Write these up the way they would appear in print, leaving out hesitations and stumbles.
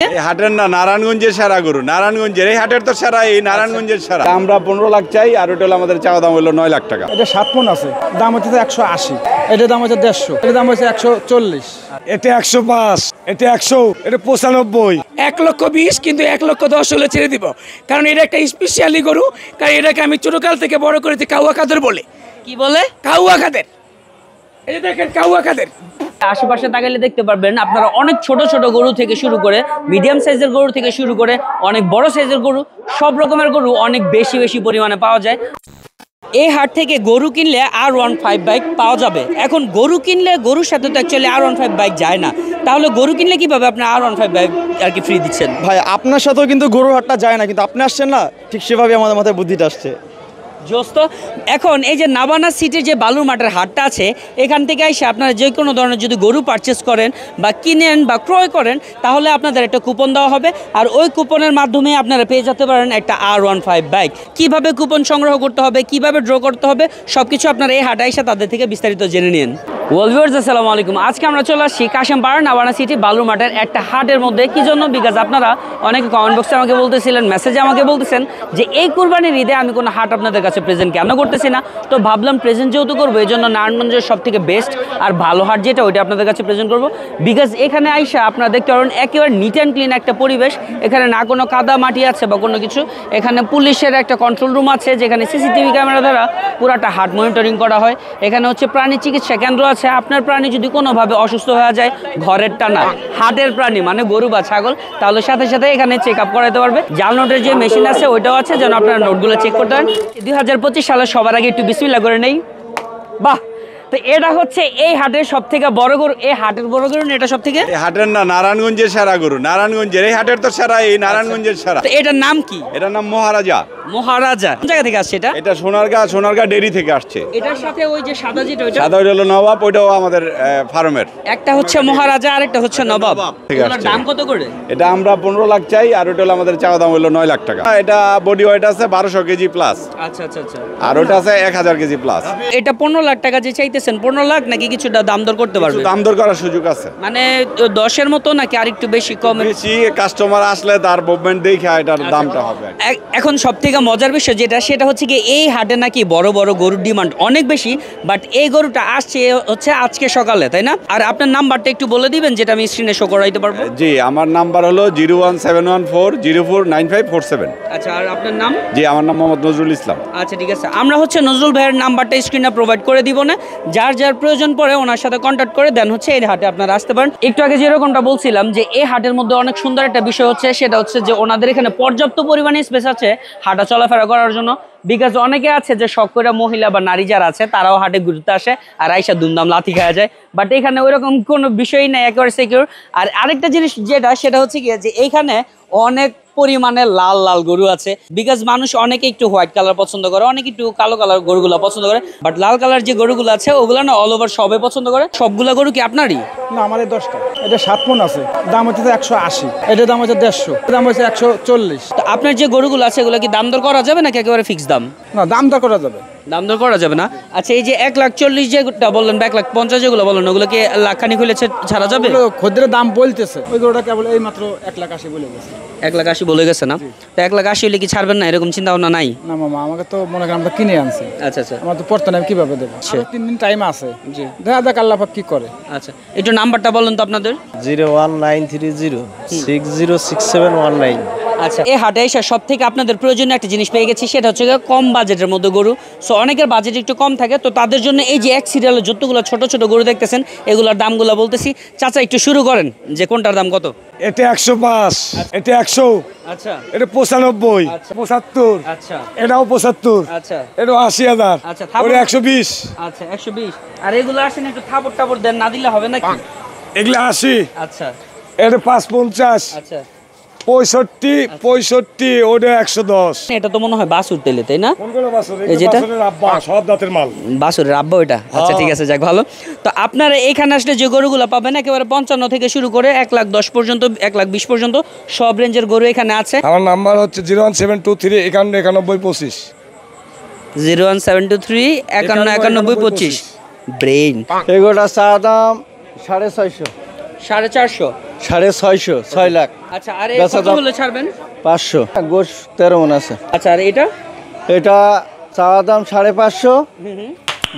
হাটের না নারায়ণগঞ্জের সেরা গরু, নারায়ণগঞ্জের এই হাটের তো সেরা, এই নারায়ণগঞ্জের সেরা। আমরা 15 লাখ চাই, আর ওটা আমাদের চাওয়া দাম হলো 9 লাখ টাকা। এটা 7 মণ আছে, দাম হচ্ছে 180, এটার দাম হচ্ছে 150, এটার দাম হচ্ছে 140, এটা 105, এটা 100, এটা 95। 1,20,000 কিন্তু 1,10,000 হলে ছেড়ে দিব, কারণ এটা একটা স্পেশালি গরু। কারণ এটাকে আমি ছোটকাল থেকে বড় করেছি কাউয়া কাদের বলে। কি বলে? কাউয়া কাদের। এই যে দেখেন কাউয়া কাদের। আশেপাশে তাকালে দেখতে পারবেন আপনারা অনেক ছোট ছোট গরু থেকে শুরু করে মিডিয়াম সাইজের গরু থেকে শুরু করে অনেক বড় সাইজের গরু, সব রকমের গরু অনেক বেশি বেশি পরিমাণে পাওয়া যায়। এই হাট থেকে গরু কিনলে R15 বাইক পাওয়া যাবে। এখন গরু কিনলে গরুর সাথে তো অ্যাকচুয়ালি R15 বাইক যায় না, তাহলে গরু কিনলে কিভাবে আপনি R15 বাইক আর কি ফ্রি দিচ্ছেন? ভাই আপনার সাথেও কিন্তু গরুর হাটটা যায় না, কিন্তু আপনি আসছেন না, ঠিক সেভাবে আমাদের মাথায় বুদ্ধিটা আসছে। জোস্ত এখন এই যে নাবানা সিটির যে বালুর মাঠের হাটটা আছে, এখান থেকে এসে আপনারা যে কোনো ধরনের যদি গরু পারচেস করেন বা কিনেন বা ক্রয় করেন, তাহলে আপনাদের একটা কুপন দেওয়া হবে, আর ওই কুপনের মাধ্যমে আপনারা পেয়ে যেতে পারেন একটা R15 বাইক। কিভাবে কুপন সংগ্রহ করতে হবে, কিভাবে ড্র করতে হবে, সব কিছু আপনারা এই হাটে এসে তাদের থেকে বিস্তারিত জেনে নিন। ওয়েল ভিউয়ার্স, আসসালামু আলাইকুম। আজকে আমরা চলে আসছি কাশেমপাড়া নাবানা সিটি বালুর মাঠের একটা হাটের মধ্যে। কি জন্য? বিকজ আপনারা অনেকে কমেন্ট বক্সে আমাকে বলতেছিলেন, মেসেজে আমাকে বলতেছেন যে এই কুরবানির ঈদে আমি কোনো হাট আপনাদের কাছে প্রেজেন্ট কেন করতেছি না। তো ভাবলাম প্রেজেন্ট যেহেতু করবো, এই জন্য নারায়ণগঞ্জের সব থেকে বেস্ট আর ভালো হাট যেটা, ওইটা আপনাদের কাছে প্রেজেন্ট করবো। বিকজ এখানে আইসা আপনারা দেখতে পারেন একেবারে নিট অ্যান্ড ক্লিন একটা পরিবেশ। এখানে না কোনো কাদা মাটি আছে বা কোনো কিছু। এখানে পুলিশের একটা কন্ট্রোল রুম আছে, যেখানে সিসিটিভি ক্যামেরা দ্বারা পুরাটা হাট মনিটরিং করা হয়। এখানে হচ্ছে প্রাণী চিকিৎসা কেন্দ্র আছে। আপনার প্রাণী যদি কোনোভাবে অসুস্থ হয়ে যায়, ঘরেরটা না, হাটের প্রাণী মানে গরু বা ছাগল, তাহলে সাথে সাথে এখানে চেক আপ করাতে পারবে। জাল নোটের যে মেশিন আছে ওইটাও আছে, যেন আপনারা নোটগুলো চেক করতে পারেন। 2025 সালে সবার আগে একটু বিসমিল্লাহ করে নেই। বাহ! তো এটা হচ্ছে এই হাটের সব থেকে বড় গরু। এই হাটের বড় গরু, এটা সব থেকে হাটের না নারায়ণগঞ্জের সেরা গরু, নারায়ণগঞ্জের এই হাটের তো সেরা, এই নারায়ণগঞ্জের সেরা। তো এটার নাম কি? এটার নাম মহারাজা। মহারাজা কোন জায়গা থেকে আসছে এটা? এটা সোনারগাঁ ডেরি থেকে আসছে। এটার সাথে ওই যে সাদা যেটা, ওইটা সাদা হলো নবাব, ওইটাও আমাদের ফার্মের। একটা হচ্ছে মহারাজা আর একটা হচ্ছে নবাব। ঠিক আছে, দাম কত করে? এটা আমরা 15 লাখ চাই, আর ওটা আমাদের চাওয়া দাম হলো 9 লাখ টাকা। এটা বডি ওয়েট আছে 1200 কেজি প্লাস। আচ্ছা আচ্ছা আচ্ছা। আর ওটা আছে 1000 কেজি প্লাস। এটা 15 লাখ টাকা যে চাইতেছেন, 15 লাখ নাকি কিছুটা দাম দর করতে পারবে? দাম দর করার সুযোগ আছে, মানে 10-এর মতো নাকি আরেকটু বেশি কম? বেশি কাস্টমার আসলে তার মুভমেন্ট দেখে এটার দামটা হবে। এখন সব থেকে মজার বিষয় যেটা, সেটা হচ্ছে কি এই হাটে নাকি বড় বড় গরুর ডিমান্ড অনেক বেশি, বাট এই গরুটা আসছে হচ্ছে আজকে সকালে, তাই না? আর আপনার নাম্বারটা একটু বলে দিবেন, যেটা আমি স্ক্রিনে শো করাইতে পারবো। জি, আমার নাম্বার হলো 01714049547। আচ্ছা, আর আপনার নাম? জি, আমার নাম মোহাম্মদ নজরুল ইসলাম। আচ্ছা ঠিক আছে, আমরা হচ্ছে নজরুল ভাইয়ের নাম্বারটা স্ক্রিনে প্রোভাইড করে দিব না, যার যার প্রয়োজন পড়ে ওনার সাথে কন্ট্যাক্ট করে দেন হচ্ছে এই হাটে আপনারা আসতে পারেন। একটু আগে যেরকমটা বলছিলাম যে এই হাটের মধ্যে অনেক সুন্দর একটা বিষয় হচ্ছে, সেটা হচ্ছে যে ওনাদের এখানে পর্যাপ্ত পরিমাণে স্পেস আছে হাঁটা চলাফেরা করার জন্য। বিকজ অনেকে আছে যে শখ করে মহিলা বা নারী যারা আছে, তারাও হাটে ঘুরতে আসে আর আইসা দুমদাম লাথি খাওয়া যায়, বাট এখানে ওইরকম কোনো বিষয়ই নেই, একেবারে সিকিউর। আর আরেকটা জিনিস যেটা, সেটা হচ্ছে কি যে এইখানে অনেক পরিমাণে লাল লাল গরু আছে। বিকজ মানুষ অনেকে একটু হোয়াইট কালার পছন্দ করে, অনেকে একটু কালো কালার গরুগুলো পছন্দ করে, বাট লাল কালার যে গরুগুলো আছে ওগুলো না অল ওভার সবাই পছন্দ করে। সবগুলা গরু কি আপনারই? না, আমার এই 10টা। এটা 7 মণ আছে, দাম হচ্ছে 180, এটার দাম হচ্ছে 150, দাম হচ্ছে 140। তো আপনার যে গরুগুলো আছে এগুলো কি দাম দর করা যাবে নাকি একেবারে ফিক্স দাম? না, দাম দর করা যাবে। দাম দর করা যাবে না? আচ্ছা, এই যে 1,40,000 যেটা বললেন বা 1,50,000 যেগুলো বললেন, ওগুলো কি লাখখানি হলে ছাড়া যাবে? খদ্দের দাম বলতেছে, ওই গরুটা কেবল এই মাত্র 1,80,000 বলে গেছে। 1,80,000 বলে গেছে না? তো 1,80,000 হলে কি ছাড়বেন না, এরকম চিন্তা ভাবনা নাই? না মামা, আমাকে তো মনে করেন আমরা কিনে আনছি। আচ্ছা আচ্ছা আমার তো পড়তে না, কিভাবে দেবো? 3 দিন টাইম আছে, দেখা যাক আল্লাহ পাক কি করে। আচ্ছা, একটু নাম্বারটা বলুন তো আপনাদের। 01930606719। আচ্ছা, এই হাটে এসে সব থেকে আপনাদের প্রয়োজনীয় একটা জিনিস পেয়ে গেছি, সেটা হচ্ছে কম বাজেটের মধ্যে গরু। সো অনেকের বাজেট একটু কম থাকে, তো তাদের জন্য এই যে এক সিরিয়ালে যতগুলো ছোট ছোট গরু দেখতেছেন, এগুলোর দামগুলো বলতেছি। চাচা একটু শুরু করেন যে কোনটার দাম কত? এটা 105, এটা 100, আচ্ছা এটা 95, 75, আচ্ছা এটাও 75, আচ্ছা এটাও 80,000, আচ্ছা, ওটা 120। আচ্ছা 120। আর এগুলো আসেন একটু থাপড় টাপড় দেন, না দিলে হবে নাকি? এগুলো 80, আচ্ছা এটা 550, আচ্ছা 65, ওটা 110। এটা তো মনে হয় বাছুর তেলে, তাই না? কোনগুলো বাছুর? এই যেটা আব্বা, সব দাঁতের মাল। বাছুরের আব্বা ওইটা? আচ্ছা ঠিক আছে, যাক ভালো। তো আপনারা এখানে আসলে যে গরুগুলো পাবেন একেবারে 55 থেকে শুরু করে 1,10,000 পর্যন্ত, 1,20,000 পর্যন্ত সব রেঞ্জের গরু এখানে আছে। আমার নাম্বার হচ্ছে 01723519125। 01723519125। ব্রেইন এগুলোটা চা দাম 650। 450 650 6 লাখ আচ্ছা আর বেচা কত দাম- হলে ছাড়বেন 500 গোশ 13 মন আছে। আচ্ছা আর এটা এটা চাওয়া দাম 550,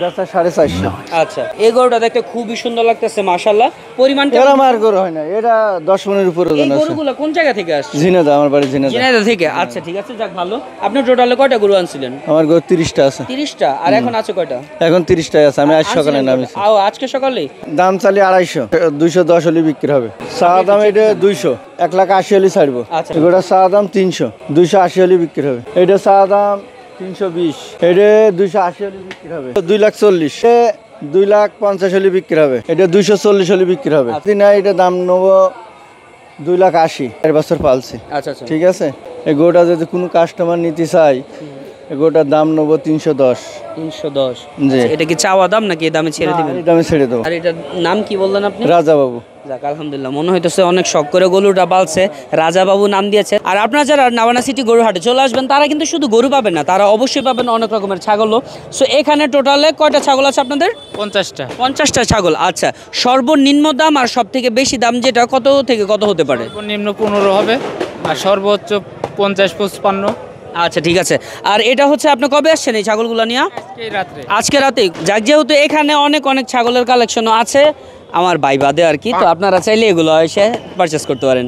বেচা 450। আচ্ছা এই গরুটা দেখতে খুবই সুন্দর লাগতেছে মাশাআল্লাহ পরিমাণ কেমন? এরা মার গরু হয় না, এটা 10 মনের উপরে এই ওজন আছে। গরুগুলো কোন জায়গা থেকে আসছে? ঝিনাইদহ, আমার বাড়ি ঝিনাইদহ। ঝিনাইদহ থেকে। আচ্ছা ঠিক আছে, যাক ভালো। আপনি টোটালে কয়টা গরু আনছিলেন? আমার গরু 30টা আছে, 30টা। আর এখন আছে কয়টা? এখন 30টাই আছে। আমি আজ সকালে আনছিলেন নামিছি। কয়টা? আজকে সকালে? দাম চালি 250, 210 হলে বিক্রি হবে। চাওয়া দাম এটা 200, 1,80,000 হলে ছাড়বো। আচ্ছা। এগুলো চাওয়া দাম 300, 280 হলে বিক্রি হবে। এটা চাওয়া দাম 320, এটা 280 হলে বিক্রি হবে। 240, 250 হলে বিক্রি হবে। এটা 240 হলে বিক্রি হবে। না এটা দাম নেবো 280,000, 4 বছর পালছি। আচ্ছা আচ্ছা ঠিক আছে, এই গরুটা যদি কোনো কাস্টমার নিতে চাই, এই গরুটার দাম নেবো 310। 310। জি। আচ্ছা, এটা কি চাওয়া দাম নাকি এই দামে ছেড়ে দিবেন? এই দামে ছেড়ে দেবো। আর এটার নাম কি বললেন আপনি? রাজা বাবু। যাক আলহামদুলিল্লাহ, মনে হইতেছে অনেক শখ করে গরুটা পালছে, রাজা বাবু নাম দিয়েছে। আর আপনারা যারা নাওয়ানা সিটি গরু হাটে চলে আসবেন তারা কিন্তু শুধু গরু পাবেন না, তারা অবশ্যই পাবেন অনেক রকমের ছাগলও। সো এখানে টোটালে কয়টা ছাগল আছে আপনাদের? 50টা। 50টা ছাগল। আচ্ছা, সর্বনিম্ন দাম আর সব থেকে বেশি দাম যেটা কত থেকে কত হতে পারে? সর্বনিম্ন 15 হবে আর সর্বোচ্চ 50-55 আচ্ছা ঠিক আছে। আর এটা হচ্ছে আপনি কবে আসছেন এই ছাগলগুলো নিয়ে? এই রাত্রে। আজকে রাতে। যাক, যেহেতু এখানে অনেক অনেক ছাগলের কালেকশনও আছে আমার ভাই বাদে আর কি, তো আপনারা চাইলে এগুলো এসে পারচেস করতে পারেন।